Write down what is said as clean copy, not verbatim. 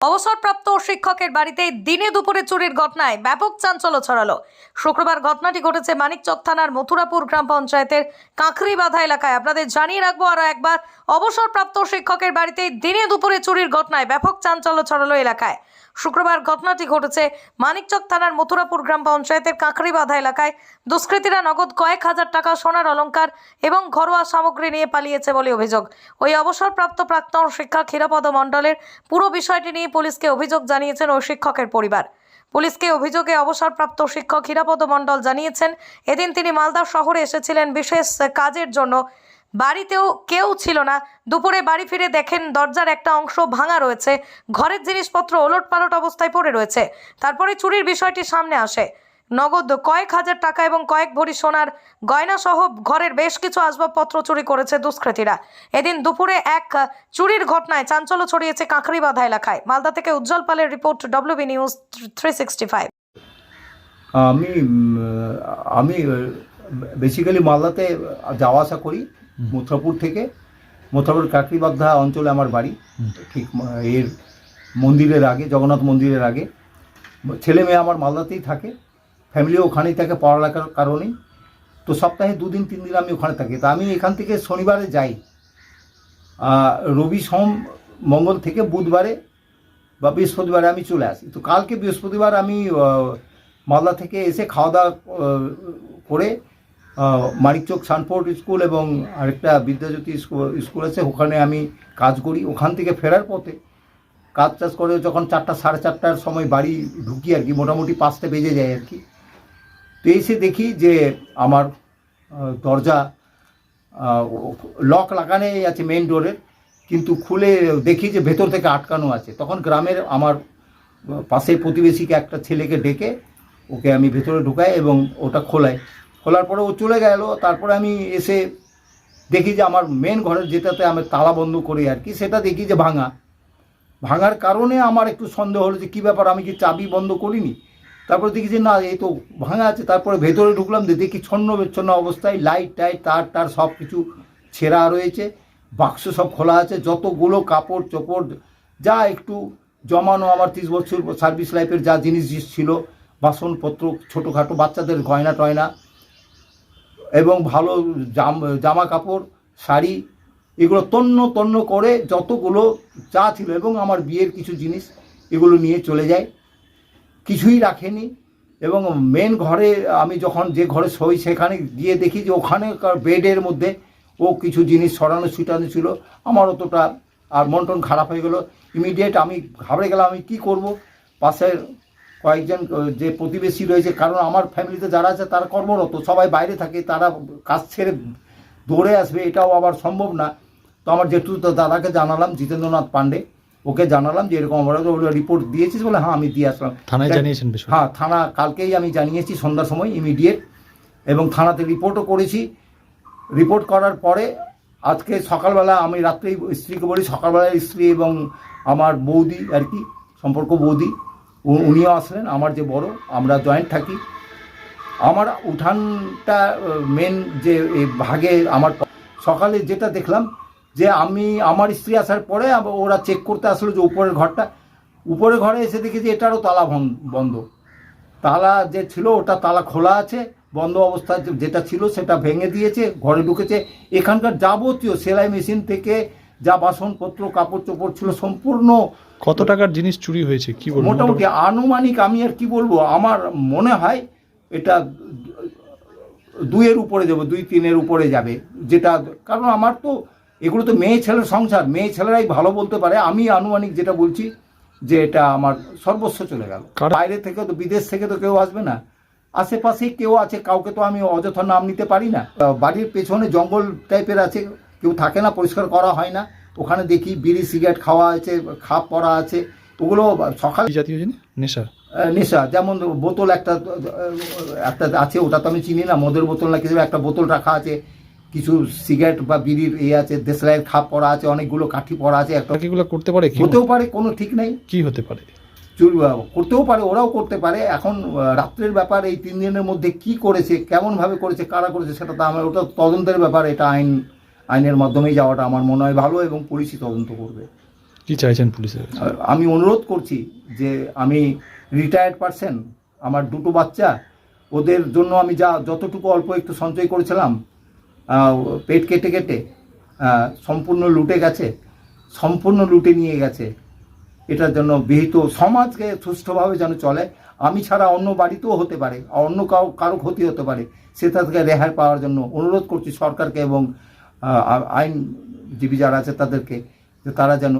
অবসরপ্রাপ্ত শিক্ষকের বাড়িতে দিনে দুপুরে চুরির ঘটনায় ব্যাপক চাঞ্চল্য ছড়ালো। শুক্রবার ঘটনাটি ঘটেছে মানিকচক থানার মথুরাপুর গ্রাম পঞ্চায়েতের কাঁকড়িবাঁধা এলাকায়। আপনাদের জানিয়ে রাখবো আরও একবার, অবসরপ্রাপ্ত শিক্ষকের বাড়িতে দিনে দুপুরে চুরির ঘটনায় ব্যাপক চাঞ্চল্য ছড়ালো এলাকায়। শুক্রবার ঘটনাটি ঘটেছে মানিকচক থানার মথুরাপুর গ্রাম পঞ্চায়েতের কাঁকড়িবাঁধা এলাকায়। দুষ্কৃতীরা নগদ কয়েক হাজার টাকা, সোনার অলংকার এবং ঘরোয়া সামগ্রী নিয়ে পালিয়েছে বলে অভিযোগ। ওই অবসরপ্রাপ্ত প্রাক্তন শিক্ষক ক্ষীরপদ মণ্ডলের পুরো বিষয়টি নিয়ে পুলিশকে অভিযোগ জানিয়েছেন ওই শিক্ষকের পরিবার। পুলিশকে অভিযোগে অবসরপ্রাপ্ত শিক্ষক ক্ষীরপদ মণ্ডল জানিয়েছেন, এদিন তিনি মালদা শহরে এসেছিলেন বিশেষ কাজের জন্য। বাড়িতেও কেউ ছিল না। দুপুরে বাড়ি ফিরে দেখেন দরজার একটা অংশ ভাঙা রয়েছে, ঘরের জিনিসপত্র ওলটপালট অবস্থায় পড়ে রয়েছে। তারপরে চুরির বিষয়টি সামনে আসে। নগদ কয়েক হাজার টাকা এবং কয়েক ভরি সোনার গয়না সহ ঘরের বেশ কিছু আসবাবপত্র চুরি করেছে দুষ্কৃতীরা। এদিন দুপুরে এক চুরির ঘটনায় চাঞ্চল্য ছড়িয়েছে কাঁকড়িবাঁধা এলাকায়। মালদা থেকে উজ্জ্বল পালের রিপোর্ট, WB নিউজ 365। আমি বেসিক্যালি মালদাতে যাওয়া আসা করি মথুরাপুর থেকে। মথুরাপুর কাঁকড়িবাঁধা অঞ্চলে আমার বাড়ি, ঠিক এর মন্দিরের আগে, জগন্নাথ মন্দিরের আগে। ছেলে মেয়ে আমার মালদাতেই থাকে, ফ্যামিলিও ওখানেই থাকে পড়ালেখার কারণেই। তো সপ্তাহে 2-3 দিন আমি ওখানে থাকি। তা আমি এখান থেকে শনিবারে যাই, রবি সোম মঙ্গল থেকে বুধবারে বা বৃহস্পতিবারে আমি চলে আসি। তো কালকে বৃহস্পতিবার আমি মালদা থেকে এসে খাওয়া দাওয়া করে মানিকচক সানফোর্ড স্কুল এবং আরেকটা বিদ্যাজ্যোতি স্কুল আছে, ওখানে আমি কাজ করি। ওখান থেকে ফেরার পথে কাজ টাজ করে যখন 4টা সাড়ে 4টার সময় বাড়ি ঢুকি আর কি, মোটামুটি 5টা বেজে যায় আর কি। তো এসে দেখি যে আমার দরজা লক লাগানোই আছে মেইন ডোরের, কিন্তু খুলে দেখি যে ভেতর থেকে আটকানো আছে। তখন গ্রামের আমার পাশে প্রতিবেশীকে একটা ছেলেকে ডেকে ওকে আমি ভেতরে ঢুকাই এবং ওটা খোলার পরে ও চলে গেল। তারপরে আমি এসে দেখি যে আমার মেন ঘরের যেটাতে আমি তালা বন্ধ করি আর কি, সেটা দেখি যে ভাঙার কারণে আমার একটু সন্দেহ হলো যে কী ব্যাপার, আমি কি চাবি বন্ধ করিনি। তারপরে দেখি যে না, এই তো ভাঙা আছে। তারপরে ভেতরে ঢুকলাম, দেখি ছন্ন বিচ্ছন্ন অবস্থায়, লাইট টাইট তার সব কিছু ছেঁড়া রয়েছে, বাক্স সব খোলা আছে, যতগুলো কাপড় চোপড় যা একটু জমানো আমার 30 বছর সার্ভিস লাইফের যা জিনিস ছিল, বাসনপত্র, ছোটোখাটো বাচ্চাদের গয়না টয়না এবং ভালো জামা কাপড়, শাড়ি, এগুলো তন্ন করে যতগুলো যা ছিল এবং আমার বিয়ের কিছু জিনিস, এগুলো নিয়ে চলে যায়, কিছুই রাখেনি। এবং মেন ঘরে আমি যখন যে ঘরে শোই সেখানে গিয়ে দেখি যে ওখানে বেডের মধ্যে ও কিছু জিনিস সরানো ছিটানো ছিল। আমার অতটা আর মন টন খারাপ হয়ে গেল। ইমিডিয়েট আমি ঘাবড়ে গেলাম, আমি কি করব। পাশের কয়েকজন যে প্রতিবেশী রয়েছে, কারণ আমার ফ্যামিলিতে যারা আছে তারা কর্মরত, সবাই বাইরে থাকে, তারা কাজ ছেড়ে দৌড়ে আসবে এটাও আবার সম্ভব না। তো আমার যেটু দাদাকে জানালাম, জিতেন্দ্রনাথ পান্ডে, ওকে জানালাম যে এরকম আমরা রিপোর্ট দিয়েছিস বলে, হ্যাঁ আমি দিয়ে আসলাম। থানায় জানিয়েছেন? হ্যাঁ, থানা কালকেই আমি জানিয়েছি সন্ধ্যার সময় ইমিডিয়েট, এবং থানাতে রিপোর্টও করেছি। রিপোর্ট করার পরে আজকে সকালবেলা আমি রাত্রেই স্ত্রীকে বলি, সকালবেলায় স্ত্রী এবং আমার বৌদি আর কি, সম্পর্ক বৌদি, উনিও আসলেন, আমার যে বড়, আমরা জয়েন্ট থাকি। আমার উঠানটা মেন যে ভাগে আমার সকালে যেটা দেখলাম যে আমার স্ত্রী আসার পরে ওরা চেক করতে আসলো যে উপরের ঘরে এসে দেখি যে এটারও তালা বন্ধ। তালা যে ছিল ওটা তালা খোলা আছে, বন্ধ অবস্থায় যেটা ছিল সেটা ভেঙে দিয়েছে, ঘরে ঢুকেছে। এখানকার যাবতীয় সেলাই মেশিন থেকে যা বাসনপত্র কাপড় চোপড় ছিল সম্পূর্ণ। কত টাকার জিনিস চুরি হয়েছে কি বলবো? মোটামুটি আনুমানিক আমি আর কি বলবো, আমার মনে হয় এটা 2-এর উপরে যাবে, 2-3-এর উপরে যাবে। যেটা কারণ আমার তো এগুলো তো মেয়ে ছেলের সংসার, মেয়ে ছেলেরাই ভালো বলতে পারে। আমি আনুমানিক যেটা বলছি যে এটা আমার সর্বস্ব চলে গেল। বাইরে থেকে তো, বিদেশ থেকে তো কেউ আসবে না, আশেপাশেই কেউ আছে, কাউকে তো আমি অযথা নাম নিতে পারি না। বাড়ির পেছনে জঙ্গল টাইপের আছে, কেউ থাকে না, পরিষ্কার করা হয় না। ওখানে দেখি বিড়ি সিগারেট খাওয়া আছে, খাপ পরা আছে, ওগুলো সকালে জাতীয় নেশা, যেমন বোতল একটা আছে, ওটা তো আমি চিনি না, মদের বোতল না কিছু একটা বোতল রাখা আছে, কিছু সিগারেট বা বিড়ির আছে, দেশলাইয়ের খাপ পরা আছে, অনেকগুলো কাঠি পরা আছে। একটা এগুলো করতে পারে, হতেও পারে, কোনো ঠিক নেই, কি হতে পারে, করতেও পারে, ওরাও করতে পারে। এখন রাত্রের ব্যাপার, এই 3 দিনের মধ্যে কি করেছে, কেমনভাবে করেছে, কারা করেছে, সেটা তো আমার, ওটা তদন্তের ব্যাপার। এটা আইনের মাধ্যমেই যাওয়াটা আমার মনে হয় ভালো, এবং পুলিশই তদন্ত করবে। কি চাইছেন পুলিশের কাছে? আমি অনুরোধ করছি যে আমি রিটায়ার্ড পারসন, আমার দুটো বাচ্চা, ওদের জন্য আমি যতটুকু অল্প একটু সঞ্চয় করেছিলাম পেট কেটে কেটে সম্পূর্ণ লুটে গেছে, সম্পূর্ণ লুটে নিয়ে গেছে। এটার জন্য বিহিত সমাজকে সুষ্ঠুভাবে যেন চলে, আমি ছাড়া অন্য বাড়িতেও হতে পারে, অন্য কারো ক্ষতি হতে পারে, সেটা থেকে রেহাই পাওয়ার জন্য অনুরোধ করছি সরকারকে এবং আইনজীবী যারা আছে তাদেরকে, যে তারা যেন